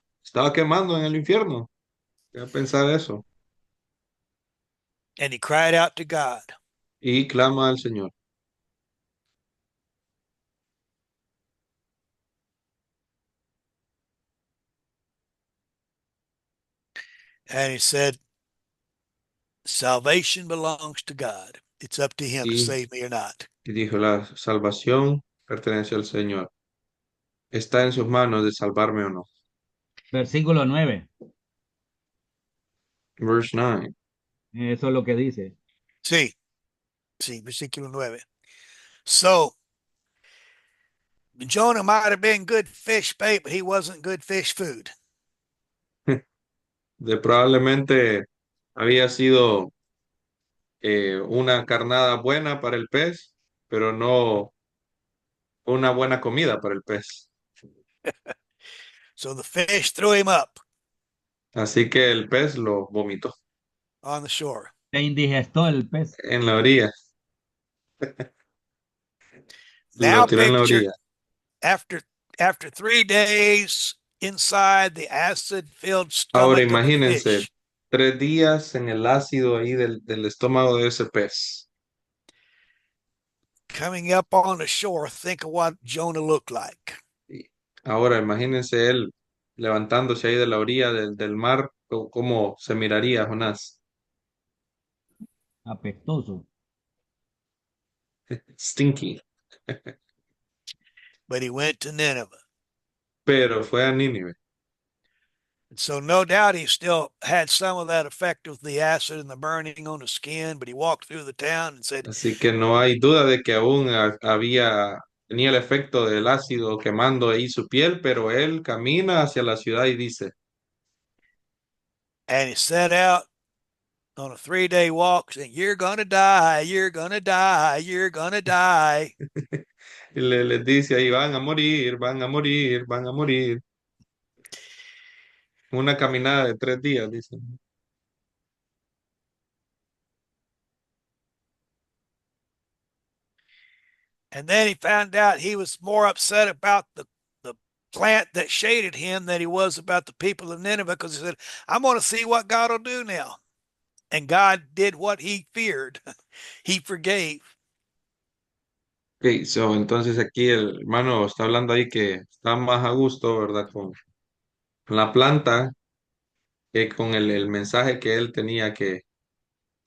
quemando en el infierno. Voy a pensar eso. And he cried out to God. Y clama al Señor. And he said, salvation belongs to God. It's up to him to Y, save me or not. y dijo, la salvación pertenece al Señor. Está en sus manos de salvarme o no. Versículo 9. Verse 9. Eso es lo que dice. Sí, versículo 9. So, Jonah might have been good fish bait, but he wasn't good fish food. Probablemente había sido una carnada buena para el pez, pero no una buena comida para el pez. So the fish threw him up Así que el pez lo vomitó on the shore. Se indigestó el pez. en la orilla. Now Lo tiró en la picture orilla. after 3 days inside the acid-filled Ahora stomach of the imagínense, fish, 3 días en el ácido ahí del estómago de ese pez. coming up on the shore, think of what Jonah looked like. Y ahora imagínense él levantándose ahí de la orilla del mar, cómo se miraría Jonás. Apestoso. Stinky. But he went to Nineveh. Pero fue a Nínive. And so no doubt he still had some of that effect of the acid and the burning on the skin, but he walked through the town and said, Así que no hay duda de que aún tenía el efecto del ácido quemando ahí su piel, pero él camina hacia la ciudad y dice, and he set out on a 3-day walk saying, "You're gonna die, you're gonna die, you're gonna die." Y les dice ahí, van a morir, van a morir, van a morir. Una caminada de 3 días, dicen. And then he found out he was more upset about the plant that shaded him than he was about the people of Nineveh, because he said, "I'm going to see what God will do now." And God did what he feared. He forgave. Ok, so, entonces aquí el hermano está hablando ahí que está más a gusto, ¿verdad? Con la planta que con el mensaje que él tenía que,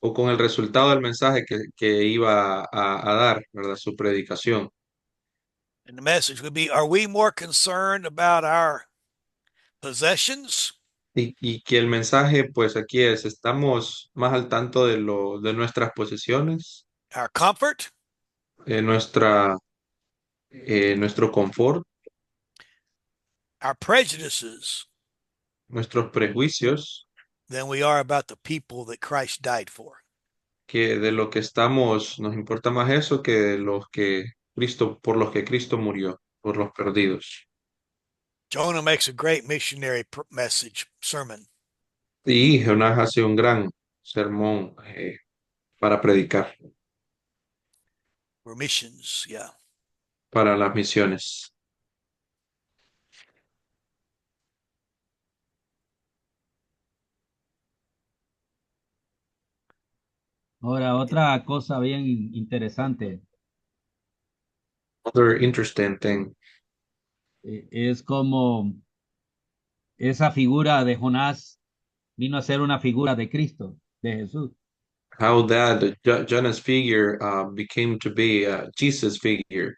o con el resultado del mensaje que iba a dar, ¿verdad? Su predicación. And the message would be, are we more concerned about our possessions, Y que el mensaje, pues aquí es, estamos más al tanto de nuestras posesiones, our comfort, nuestra, nuestro confort, our prejudices, nuestros prejuicios, than we are about the people that Christ died for? que de lo que estamos, nos importa más eso que de los que Cristo, por los que Cristo murió, por los perdidos. Jonah makes a great missionary message sermon. Y Jonás hace un gran sermón para predicar, For missions, yeah. para las misiones. Ahora, otra cosa bien interesante Other interesting thing, es como esa figura de Jonás vino a ser una figura de Cristo, de Jesús. how that Jonah's figure became to be Jesus' figure.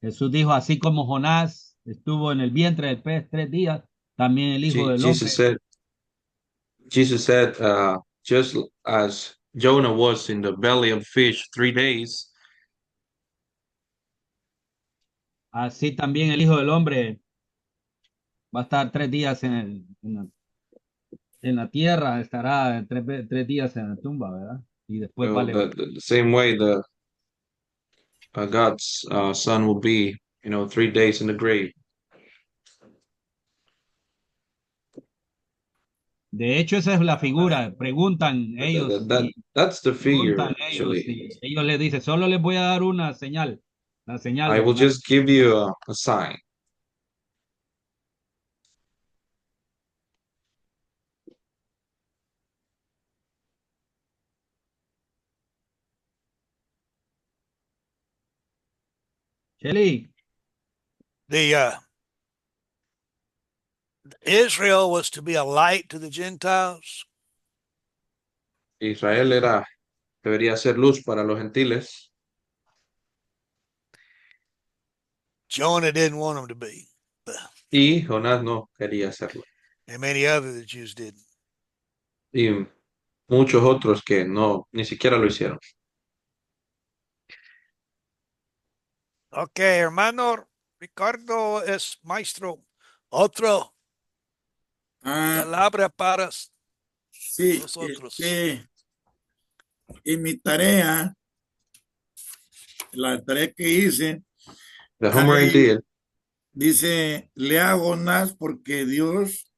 Jesús dijo, así como Jonás estuvo en el vientre del pez 3 días, también el Hijo del Jesus Hombre. said, just as Jonah was in the belly of fish 3 days, Así también el Hijo del Hombre va a estar 3 días en la tierra, estará 3 días en la tumba, ¿verdad? Y después va a levantar. the same way the God's son will be, 3 days in the grave. De hecho, esa es la figura. Preguntan ellos That's the figure, preguntan ellos actually. y ellos les dicen, solo les voy a dar una señal, la señal I de will Jonás. just give you a sign. Shelly, The Israel was to be a light to the Gentiles. Israel debería ser luz para los gentiles. Jonah didn't want them to be, Y Jonás no quería hacerlo. and many other the Jews didn't. Y muchos otros que no, ni siquiera lo hicieron. Okay, hermano Ricardo es maestro. Otro palabra para sí, nosotros. En mi tarea, la tarea que hice, The homework I did, dice, lea Jonás porque Dios,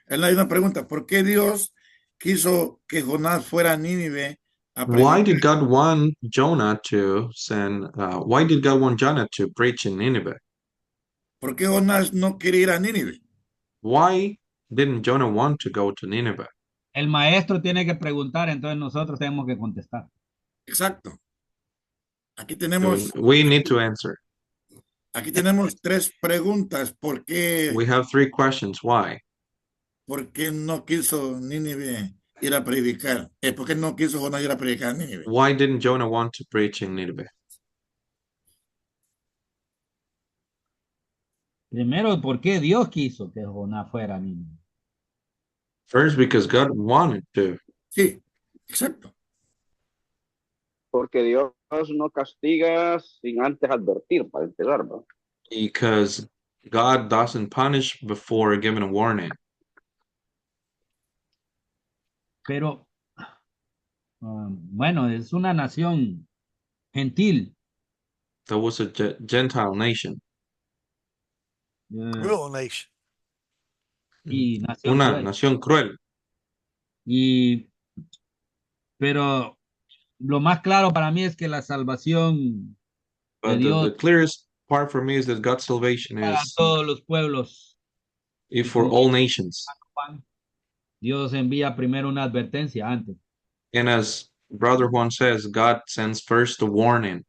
hay una pregunta, ¿por qué Dios quiso que Jonás fuera a Nínive a why predicar? did God want Jonah to send, why did God want Jonah to preach in Nineveh? ¿Por qué Jonás no quiere ir a Nínive? Why didn't Jonah want to go to Nineveh? el maestro tiene que preguntar, entonces nosotros tenemos que contestar. Exacto. Aquí So tenemos, we need to answer. aquí tenemos 3 preguntas. We have 3 questions. Why? ¿Por qué no quiso Nínive ir a predicar? ¿Por qué no quiso Jonás ir a predicar a Nínive? Why didn't Jonah want to preach in Nineveh? Primero, ¿por qué Dios quiso que Jonás fuera niño? First, because God wanted to. Sí, exacto. Porque Dios no castiga sin antes advertir, para empezar, ¿no? Because God doesn't punish before giving a warning. Pero, bueno, es una nación gentil. That was a Gentile nation. Cruel nation. Y nación Una cruel. nación cruel. Y, pero lo más claro para mí es que la salvación de But Dios the clearest part for me is that God's salvation para is todos los pueblos. Y for como all nations. Juan, Dios envía primero una advertencia antes. And as Brother Juan says, God sends first a warning.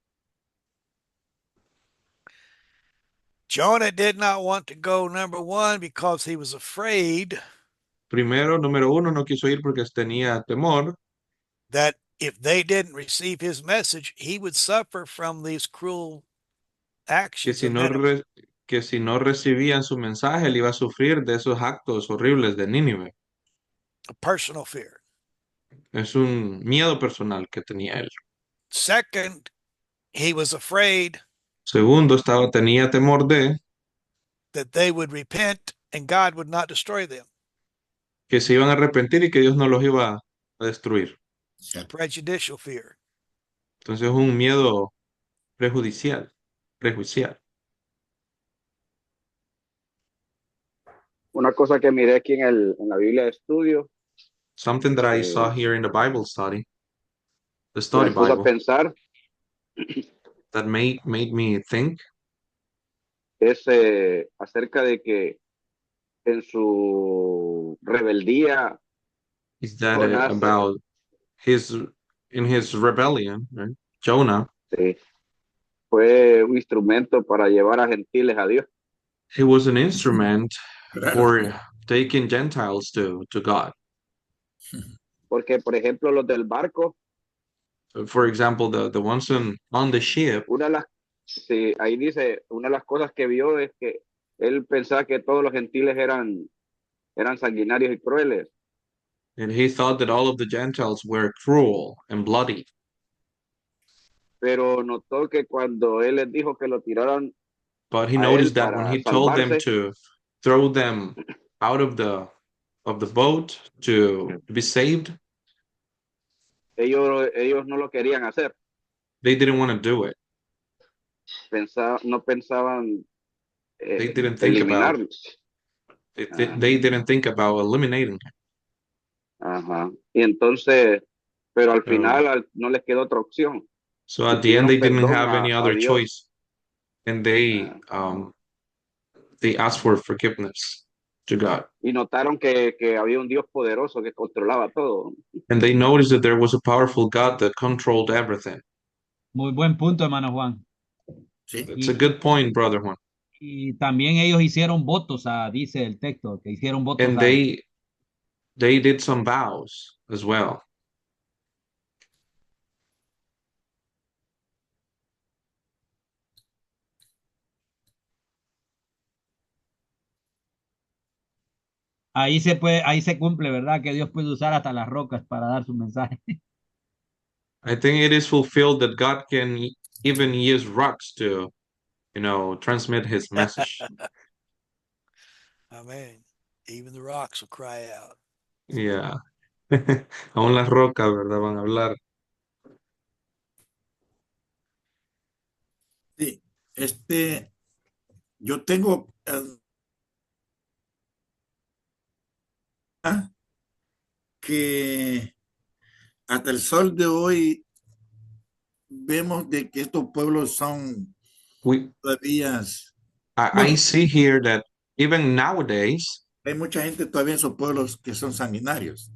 Jonah did not want to go, number one, because he was afraid Primero, número uno, no quiso ir porque tenía temor that if they didn't receive his message, he would suffer from these cruel que actions si of no, Nineveh. que si no recibían su mensaje, él iba a sufrir de esos actos horribles de Nínive. A personal fear. Es un miedo personal que tenía él. Second, he was afraid Segundo, tenía temor de that they would repent and God would not destroy them. que se iban a arrepentir y que Dios no los iba a destruir. Prejudicial fear. Entonces es un miedo prejuicial. Una cosa que miré aquí en la Biblia de estudio, Something that I saw eh, here in the Bible study, the me study puso a Bible, pensar, that made me think es acerca de que en su rebeldía, is that Jonás about in his rebellion, right? Jonah, fue un instrumento para llevar a gentiles a Dios. he was an instrument Claro. for taking Gentiles to God. Porque, por ejemplo, los del barco, For example, the ones on the ship, una de las, sí, ahí dice, una de las cosas que vio es que él pensaba que todos los gentiles eran sanguinarios y crueles. and he thought that all of the Gentiles were cruel and bloody. Pero notó que cuando él les dijo que lo tiraran But he a él noticed that when para he told them salvarse, to throw them out of the boat to be saved, ellos no lo querían hacer. they didn't want to do it. No pensaban They didn't think about eliminarlos. they didn't think about eliminating him. Ajá. Y entonces, pero al So, final no les quedó otra opción. so Y at the end, pidieron they didn't perdón have any a other Dios. choice, and they asked for forgiveness to God. Y notaron que había un Dios poderoso que controlaba todo. And they noticed that there was a powerful God that controlled everything. Muy buen punto, hermano Juan. Sí. It's a good point, Brother Juan. Y también ellos hicieron votos, dice el texto, que hicieron votos And they did some vows as well. ahí se cumple, ¿verdad? Que Dios puede usar hasta las rocas para dar su mensaje. I think it is fulfilled that God can even use rocks to, transmit his message. Amen. Even the rocks will cry out. Yeah. Aún las rocas, ¿verdad? Van a hablar. Sí, yo tengo que hasta el sol de hoy vemos de que estos pueblos son We, todavía, I see here that even nowadays, hay mucha gente todavía en esos pueblos que son sanguinarios.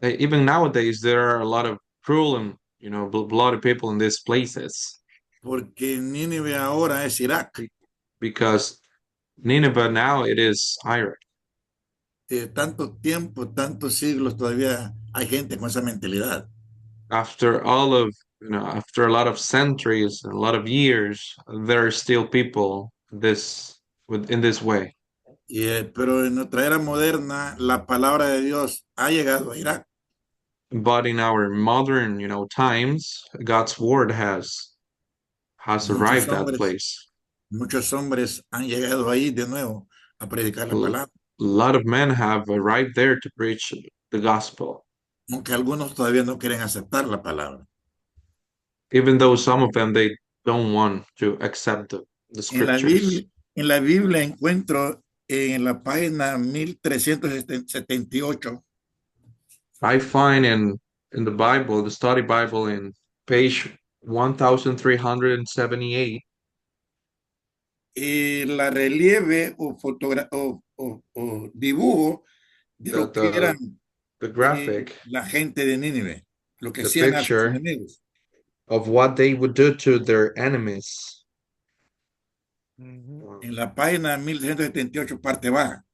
there are a lot of cruel and, bloody people in these places. Porque Nínive ahora es Irak. Because Nineveh now it is Iraq. Tanto tiempo, tantos siglos, todavía hay gente con esa mentalidad. After all of, after a lot of centuries, a lot of years, there are still people in this way. Pero en nuestra era moderna, la palabra de Dios ha llegado a Irak. But in our modern, times, God's word has arrived that place. Muchos hombres han llegado ahí de nuevo a predicar la palabra. A lot of men have arrived there to preach the gospel. aunque algunos todavía no quieren aceptar la palabra. Even though some of them they don't want to accept the En la scriptures. Biblia, en la Biblia encuentro en la página 1378 I find in the Bible, the study Bible, in page 1378, la relieve o dibujo de the lo que eran the graphic, la gente de Nínive, lo que the hacían a sus picture enemigos. of what they would do to their enemies. Mhm. En la página 1378, parte baja.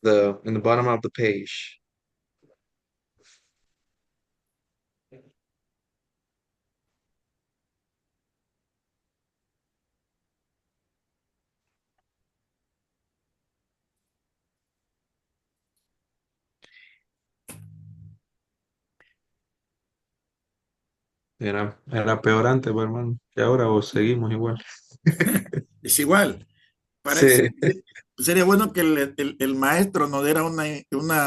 The in the bottom of the page. Era peor antes, pues, hermano. Y ahora o seguimos igual. Es igual. Sí. Sería bueno que el maestro nos diera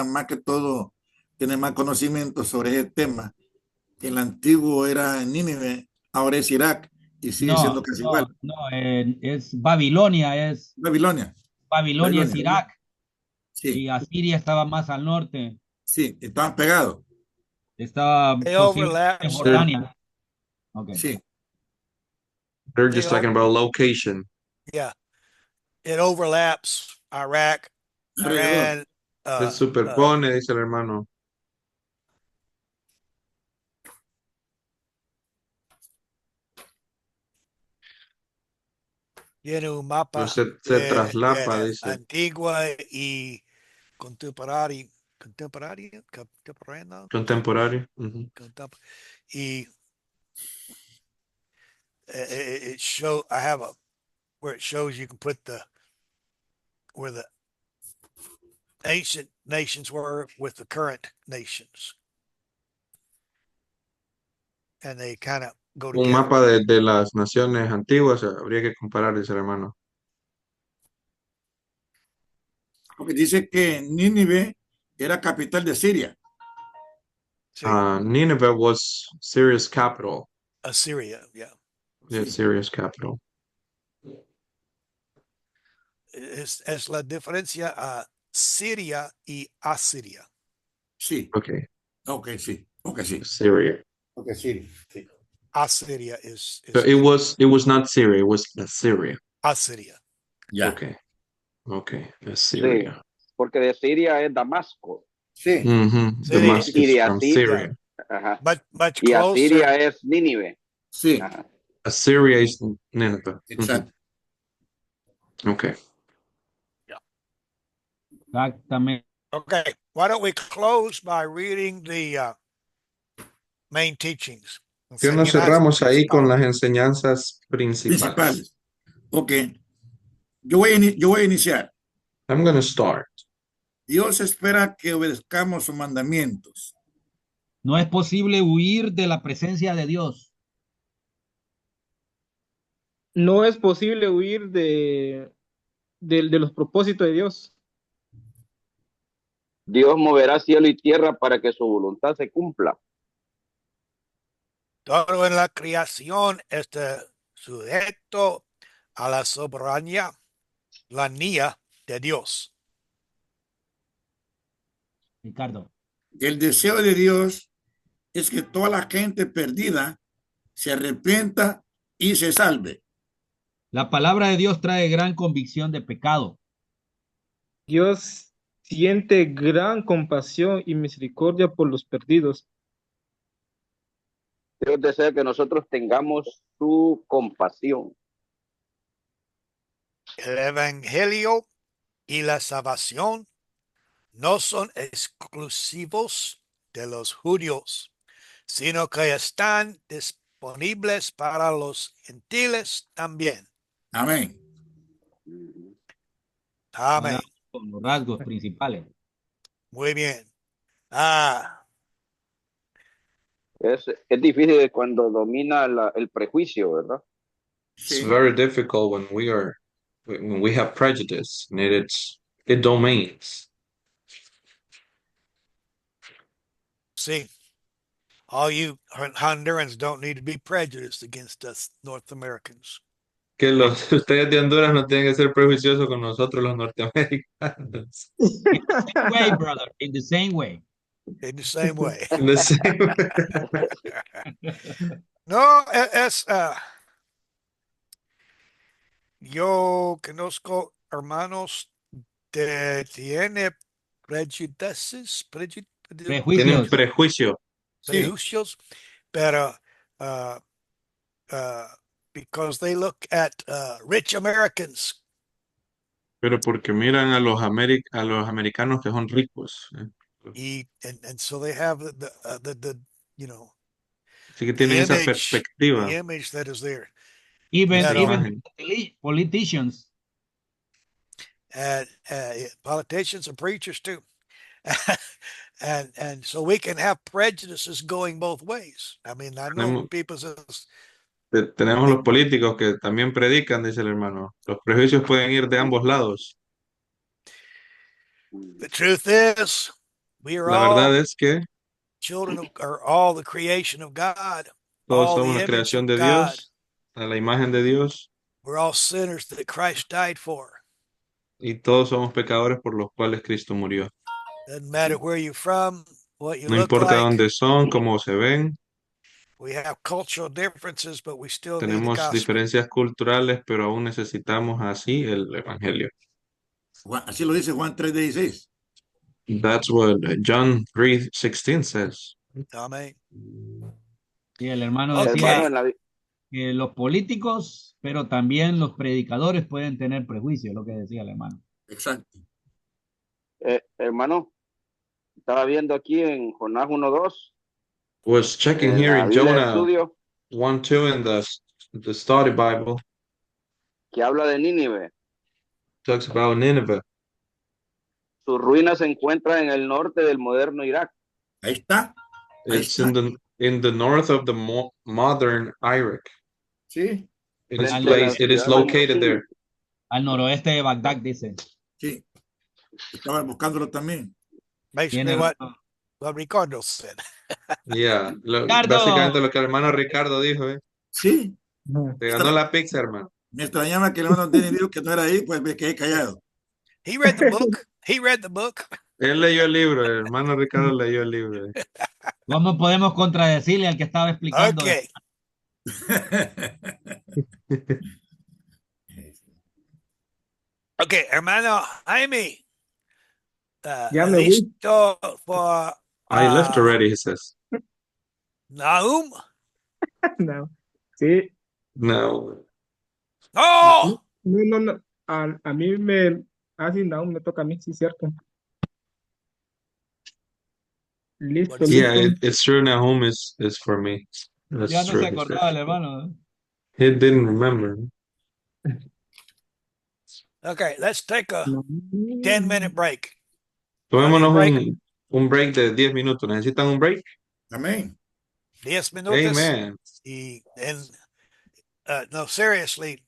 más que todo, tiene más conocimiento sobre ese tema. El antiguo era Nínive, ahora es Irak y sigue siendo casi igual. No, es Babilonia, Babilonia, Babilonia es Babilonia. Irak Sí, y Asiria estaba más al norte, sí, estaban pegados. estaba They posiblemente overlap. Jordania. Okay. Sí, They're They just talking about location. Yeah, it overlaps Iraq, alrededor. Iran. Se superpone, dice el hermano. Tiene un mapa Pues se traslapa, dice. antigua y contemporánea, contemporánea, Contemporáneo. Ujú. y it show. I have a where it shows you can put where the ancient nations were with the current nations, and they kind of go Un together. mapa de las naciones antiguas, habría que comparar, dice el hermano. Porque dice que Nínive era capital de Siria. See, Nineveh was Syria's capital. Assyria, yeah, Yeah, Sí. Syria's capital. es la diferencia a Siria y Asiria. Sí, Okay, ok, sí, ok, sí. Syria. Ok, sí, sí. Asiria is So it was not Syria, it was Assyria. Asiria. Ya. Okay, okay, Sí, Assyria. porque de Siria es Damasco. Sí, Mhm. Sí. Damascus Y de from Syria. Ajá. Much Y closer. Asiria es Nínive. sí, Ajá. Assyria is Nineveh. exacto. Okay. Exactamente. Okay, why don't we close by reading the main teachings? ¿Qué nos cerramos ahí con las enseñanzas principales? Principales. Ok, yo voy a iniciar. I'm going to start. Dios espera que obedezcamos sus mandamientos. No es posible huir de la presencia de Dios. No es posible huir de los propósitos de Dios. Dios moverá cielo y tierra para que su voluntad se cumpla. Todo en la creación está sujeto a la soberanía de Dios. Ricardo. El deseo de Dios es que toda la gente perdida se arrepienta y se salve. La palabra de Dios trae gran convicción de pecado. Dios siente gran compasión y misericordia por los perdidos. Dios desea que nosotros tengamos su compasión. El evangelio y la salvación no son exclusivos de los judíos, sino que están disponibles para los gentiles también. Amén. Amén. Con los rasgos principales. Muy bien. Es difícil cuando domina el prejuicio, ¿verdad? It's Sí. very difficult when we have prejudice and it domains. See, all you Hondurans don't need to be prejudiced against us North Americans. Que los ustedes de Honduras no tienen que ser prejuiciosos con nosotros los norteamericanos. Way, brother, in the same way. In the same way. In the same- No, yo conozco hermanos que tiene prejudices, Tienen Prejuicios. prejuicio. prejuicios, pero because they look at rich Americans Pero porque miran a los a los americanos que son ricos. and so they have the you know Así que tienen esa the perspectiva. image that is there. Even That even politicians. And politicians and preachers too. and so we can have prejudices going both ways. I mean, I know Tenemos- people says, Tenemos los políticos que también predican, dice el hermano. Los prejuicios pueden ir de ambos lados. the truth is we are La all verdad es que children of, or all the creation of God. todos all the somos la image creación of de God. Dios, a la imagen de Dios, We're all sinners that Christ died for. y todos somos pecadores por los cuales Cristo murió. Doesn't matter where you're from, what you No look importa like. dónde son, cómo se ven, We have cultural differences, but we still need the tenemos gospel. diferencias culturales, pero aún necesitamos así el evangelio. Así lo dice Juan 3:16. That's what John 3:16 says. Amén. Y el hermano Okay. decía Hermano, en la, que los políticos, pero también los predicadores pueden tener prejuicios, lo que decía el hermano. Exacto. hermano, estaba viendo aquí en Jonás 1:2, Was checking en here la in Biblia de Jonah estudio, 1:2 in the study Bible, que habla de Nínive. talks about Nineveh. Sus ruinas se encuentran en el norte del moderno Irak. Ahí está. Ahí It's está. in the north of the modern Iraq. Sí, It is Frente a la placed. It is ciudad de located Mosul. there. Al noroeste de Bagdad, dice. sí. Estaba buscándolo también. Basically Tiene what razón. Ricardo said. Yeah, Ricardo. básicamente lo que el hermano Ricardo dijo, Sí. te ganó la pizza, hermano. Me extrañaba que el hermano Denny dijo que no era ahí, pues me quedé callado. He read the book. He read the book. Él leyó el libro, el hermano Ricardo leyó el libro. ¿Cómo podemos contradecirle al que estaba explicando? Okay. Okay, hermano Jaime. Ya me voy. Listo for I left already, he says. Nahum? No. Sí. No. No. No. A mí me aún me toca a mí, sí, cierto. Listo, Yeah, listo. it's true. Nahum is for me. That's Ya no true. se acordaba el hermano. He didn't remember. Okay, let's take a No. 10-minute break. Tomémonos break. un break de 10 minutos. ¿Necesitan un break? Amén. 10 minutos. Amen. No, seriously.